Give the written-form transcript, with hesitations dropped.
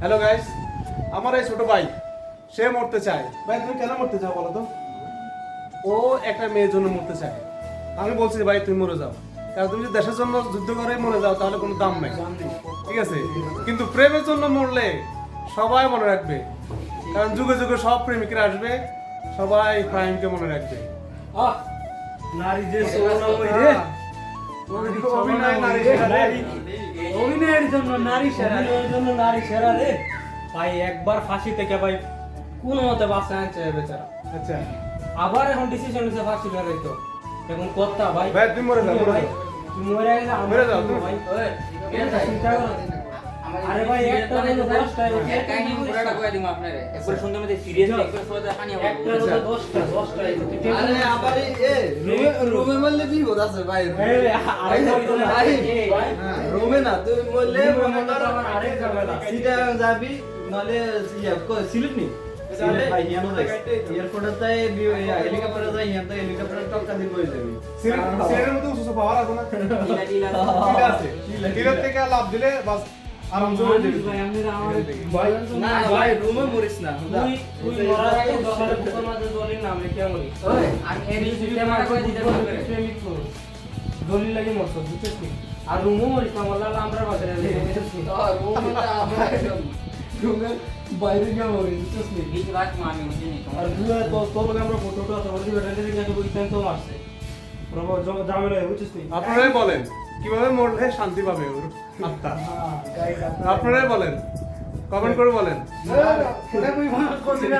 Hello guys, আমার এই ছোট ভাই সে মরতে চায়। ভাই তুমি কেন মরতে চাও বলো তো? ও একটা মেয়ের জন্য মরতে চায়। আমি বলছি ভাই তুমি মরে যাও, কারণ তুমি যদি দেশের জন্য যুদ্ধ করে মরে যাও তাহলে কোনো দাম নাই, ঠিক আছে? কিন্তু প্রেমের জন্য মরলে সবাই মনে রাখবে, কারণ যুগে যুগে সব প্রেমিকরা আসবে, সবাই প্রেমকে মনে রাখবে। আহ নারী যে সোনাময়ী রে, অভিনয় নারী সেরা রে। অভিনয়ের জন্য নারী সেরা, অভিনয়ের জন্য নারী সেরা রে ভাই। একবার ফাঁসি থেকে ভাই কোনো মতে বাঁচায় আনছে বেচারা। আচ্ছা আবার এখন ডিসিশন নিছে ফাঁসি লড়াই তো এখন কথা ভাই। ভাই তুমি মরে যাও, মরে ভাই যাও। তুমি মরে গেলে আমরা মরে যাও, তুমি। ভাই চিন্তা করো। আরে ভাই একটা হলো 10টা, একটা হলো 10টা। আরে আবার রুমে মারলে বিপদ আছে ভাই। রুমে না তুই বললে মনে কর আরেক ঝামেলা। সিটা যাবি নালে সিলেট নি ভাই ইয়ানো যাই এয়ারপোর্টে যাই হেলিকপ্টারে যাই ইয়ান তো হেলিকপ্টারে টক্কা দিব হয়ে যাবি সিলেটের মতো উঁচু পাওয়ার আছে না? ঠিক আছে, সিলেট থেকে লাভ দিলে বাস আরাম করে দিবি। ভাই আমি আমাদের ভাই না ভাই রুমে মরিস না তুই মরার আগে দশারে বুকের মাঝে দলিল নাম লিখে মরিস। প্রেমিক পুরুষ। দলিল লাগি মরছ, বুঝছিস নি? আর রুমও মরিস না, মরলা আমরা বাজারে লেগে বুঝছিস নি? রুমে বাইরে গিয়ে মরিস বুঝছিস নি আর দুয়ে তোর লগে আমরা ফটো আছে, ওর দিকে রেন্ডে দিকে বুঝতেন তো মারছে। প্রভু জামেলা বুঝছিস নি? আপনারাই বলেন কিভাবে মরলে শান্তি পাবে ওর আত্মা? আপনারাই বলেন, কমেন্ট করে বলেন। এটা কই মনে করবি না